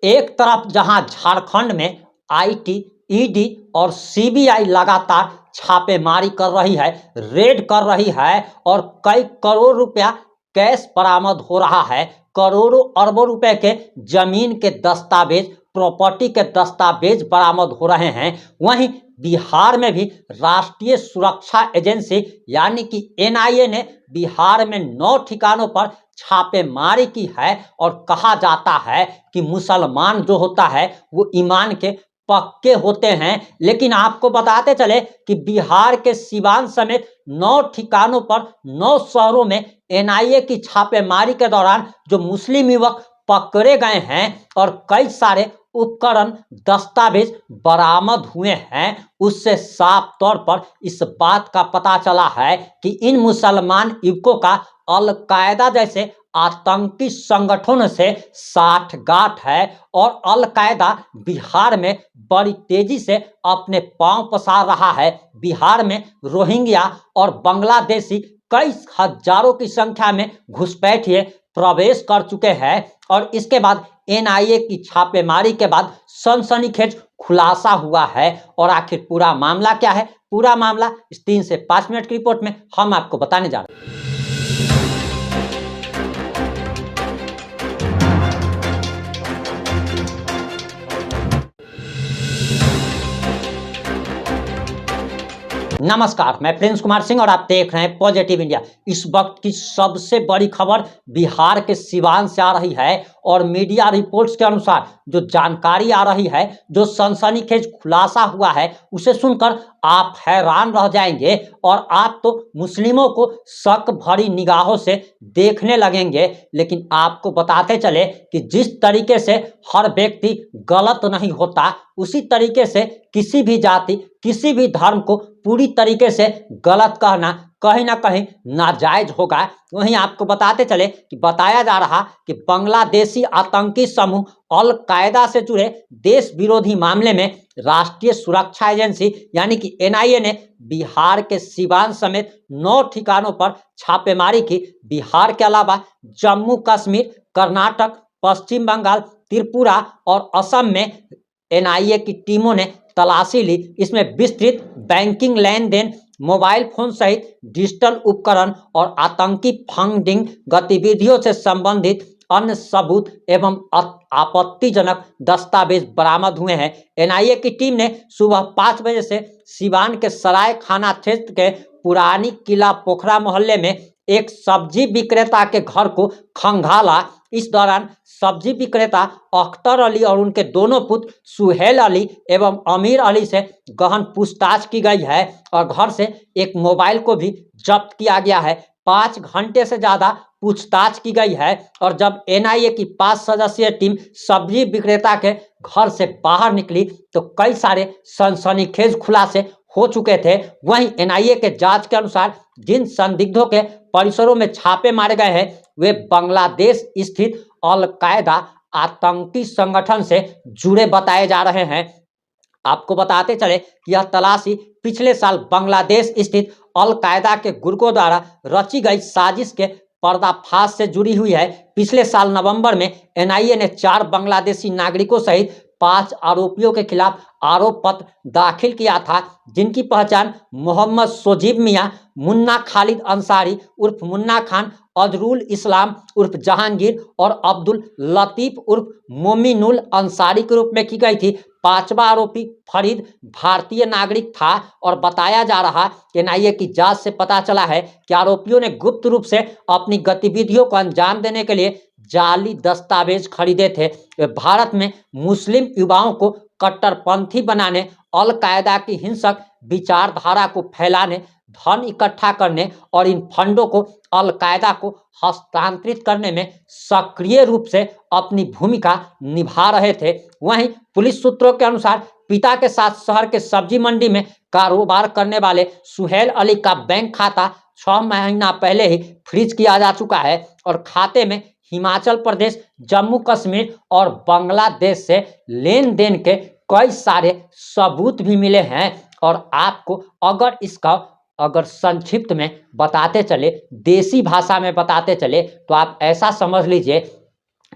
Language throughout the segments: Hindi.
एक तरफ जहां झारखंड में आईटी, ईडी और सीबीआई लगातार छापेमारी कर रही है, रेड कर रही है और कई करोड़ रुपया कैश बरामद हो रहा है, करोड़ों अरबों रुपए के जमीन के दस्तावेज, प्रॉपर्टी के दस्तावेज बरामद हो रहे हैं, वहीं बिहार में भी राष्ट्रीय सुरक्षा एजेंसी यानी कि एनआईए ने बिहार में 9 ठिकानों पर छापेमारी की है और कहा जाता है कि मुसलमान जो होता है वो ईमान के पक्के होते हैं। लेकिन आपको बताते चले कि बिहार के सिवान समेत 9 ठिकानों पर 9 शहरों में एनआईए की छापेमारी के दौरान जो मुस्लिम युवक पकड़े गए हैं और कई सारे उपकरण, दस्तावेज बरामद हुए हैं, उससे साफ तौर पर इस बात का पता चला है कि इन मुसलमान युवकों का अल-कायदा जैसे आतंकी संगठनों से साठगांठ है और अल-कायदा बिहार में बड़ी तेजी से अपने पांव पसार रहा है। बिहार में रोहिंग्या और बांग्लादेशी कई हजारों की संख्या में घुसपैठिए प्रवेश कर चुके हैं और इसके बाद एनआईए की छापेमारी के बाद सनसनीखेज खुलासा हुआ है। और आखिर पूरा मामला क्या है, पूरा मामला इस 3 से 5 मिनट की रिपोर्ट में हम आपको बताने जा रहे हैं। नमस्कार, मैं प्रिंस कुमार सिंह और आप देख रहे हैं पॉजिटिव इंडिया। इस वक्त की सबसे बड़ी खबर बिहार के सिवान से आ रही है और मीडिया रिपोर्ट्स के अनुसार जो जानकारी आ रही है, जो सनसनीखेज खुलासा हुआ है, उसे सुनकर आप हैरान रह जाएंगे और आप तो मुस्लिमों को शक भरी निगाहों से देखने लगेंगे। लेकिन आपको बताते चले कि जिस तरीके से हर व्यक्ति गलत नहीं होता, उसी तरीके से किसी भी जाति, किसी भी धर्म को पूरी तरीके से गलत कहना कहीं ना कहीं नाजायज होगा। वहीं आपको बताते चले कि बताया जा रहा कि बांग्लादेशी आतंकी समूह अल-कायदा से जुड़े देश विरोधी मामले में राष्ट्रीय सुरक्षा एजेंसी यानी कि एनआईए ने बिहार के सिवान समेत 9 ठिकानों पर छापेमारी की। बिहार के अलावा जम्मू कश्मीर, कर्नाटक, पश्चिम बंगाल, त्रिपुरा और असम में एनआईए की टीमों ने तलाशी ली। इसमें विस्तृत बैंकिंग लेन देन, मोबाइल फोन सहित डिजिटल उपकरण और आतंकी फंडिंग गतिविधियों से संबंधित अन्य सबूत एवं आपत्तिजनक दस्तावेज बरामद हुए हैं। एनआईए की टीम ने सुबह 5 बजे से सिवान के सराय थाना क्षेत्र के पुरानी किला पोखरा मोहल्ले में एक सब्जी विक्रेता के घर को खंगाला। इस दौरान सब्जी विक्रेता अख्तर अली और उनके दोनों पुत्र सुहेल अली एवं अमीर अली से गहन पूछताछ की गई है और घर से एक मोबाइल को भी जब्त किया गया है। 5 घंटे से ज्यादा पूछताछ की गई है और जब एनआईए की 5 सदस्यीय टीम सब्जी विक्रेता के घर से बाहर निकली तो कई सारे सनसनीखेज खुलासे हो चुके थे। वहीं एनआईए के जांच के अनुसार जिन संदिग्धों के परिसरों में छापे मारे गए हैं वे बांग्लादेश स्थित अल-कायदा आतंकी संगठन से जुड़े बताए जा रहे हैं। आपको बताते चले कि यह तलाशी पिछले साल बांग्लादेश स्थित अल-कायदा के गुर्गों द्वारा रची गई साजिश के पर्दाफाश से जुड़ी हुई है। पिछले साल नवंबर में एनआईए ने 4 बांग्लादेशी नागरिकों सहित 5 आरोपियों के खिलाफ आरोप पत्र दाखिल किया था, जिनकी पहचान मोहम्मद सोजीब मियां, मुन्ना खालिद अंसारी उर्फ मुन्ना खान, अजरुल इस्लाम उर्फ जहांगीर और अब्दुल लतीफ उर्फ मोमिनुल अंसारी के रूप में की गई थी। 5वां आरोपी फरीद भारतीय नागरिक था और बताया जा रहा कि एनआईए की जांच से पता चला है कि आरोपियों ने गुप्त रूप से अपनी गतिविधियों को अंजाम देने के लिए जाली दस्तावेज खरीदे थे। वे भारत में मुस्लिम युवाओं को कट्टरपंथी बनाने, अल-कायदा की हिंसक विचारधारा को फैलाने, धन इकट्ठा करने और इन फंडों को अल-कायदा को हस्तांतरित करने में सक्रिय रूप से अपनी भूमिका निभा रहे थे। वहीं पुलिस सूत्रों के अनुसार पिता के साथ शहर के सब्जी मंडी में कारोबार करने वाले सुहेल अली का बैंक खाता 6 महीना पहले ही फ्रीज किया जा चुका है और खाते में हिमाचल प्रदेश, जम्मू कश्मीर और बांग्लादेश से लेन देन के कई सारे सबूत भी मिले हैं। और आपको अगर संक्षिप्त में बताते चले, देसी भाषा में बताते चले तो आप ऐसा समझ लीजिए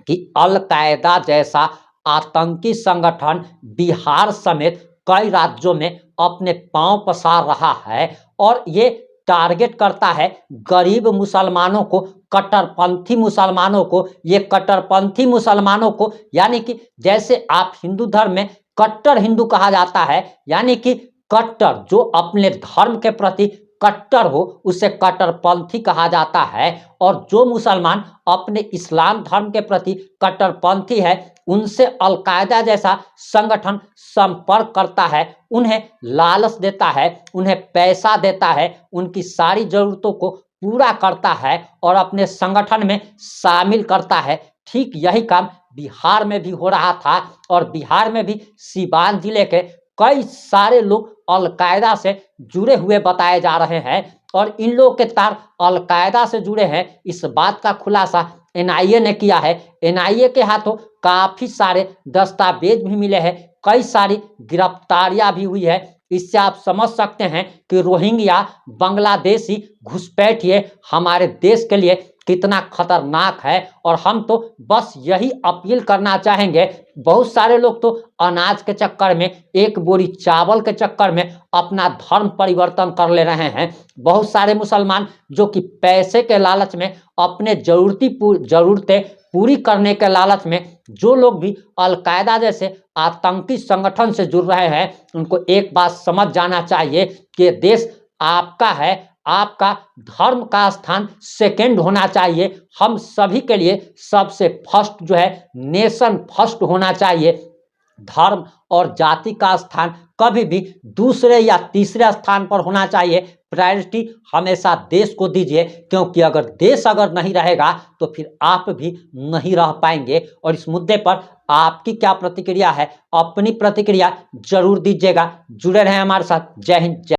कि अल-कायदा जैसा आतंकी संगठन बिहार समेत कई राज्यों में अपने पांव पसार रहा है और ये टारगेट करता है गरीब मुसलमानों को, कट्टरपंथी मुसलमानों को। ये कट्टरपंथी मुसलमानों को यानी कि जैसे आप हिंदू धर्म में कट्टर हिंदू कहा जाता है, यानी कि कट्टर जो अपने धर्म के प्रति कट्टर हो उसे कट्टरपंथी कहा जाता है। और जो मुसलमान अपने इस्लाम धर्म के प्रति कट्टरपंथी है उनसे अलकायदा जैसा संगठन संपर्क करता है, उन्हें लालच देता है, उन्हें पैसा देता है, उनकी सारी जरूरतों को पूरा करता है और अपने संगठन में शामिल करता है। ठीक यही काम बिहार में भी हो रहा था और बिहार में भी सीवान जिले के कई सारे लोग अलकायदा से जुड़े हुए बताए जा रहे हैं और इन लोगों के तार अलकायदा से जुड़े हैं, इस बात का खुलासा एनआईए ने किया है। एनआईए के हाथों काफी सारे दस्तावेज भी मिले हैं, कई सारी गिरफ्तारियां भी हुई है। इससे आप समझ सकते हैं कि रोहिंग्या बांग्लादेशी घुसपैठिए हमारे देश के लिए कितना खतरनाक है। और हम तो बस यही अपील करना चाहेंगे, बहुत सारे लोग तो अनाज के चक्कर में, एक बोरी चावल के चक्कर में अपना धर्म परिवर्तन कर ले रहे हैं। बहुत सारे मुसलमान जो कि पैसे के लालच में, अपने जरूरतें पूरी करने के लालच में, जो लोग भी अलकायदा जैसे आतंकी संगठन से जुड़ रहे हैं, उनको एक बात समझ जाना चाहिए कि देश आपका है, आपका धर्म का स्थान सेकंड होना चाहिए। हम सभी के लिए सबसे फर्स्ट जो है नेशन फर्स्ट होना चाहिए। धर्म और जाति का स्थान कभी भी दूसरे या तीसरे स्थान पर होना चाहिए। प्रायोरिटी हमेशा देश को दीजिए, क्योंकि अगर देश नहीं रहेगा तो फिर आप भी नहीं रह पाएंगे। और इस मुद्दे पर आपकी क्या प्रतिक्रिया है, अपनी प्रतिक्रिया जरूर दीजिएगा। जुड़े रहें हमारे साथ। जय हिंद।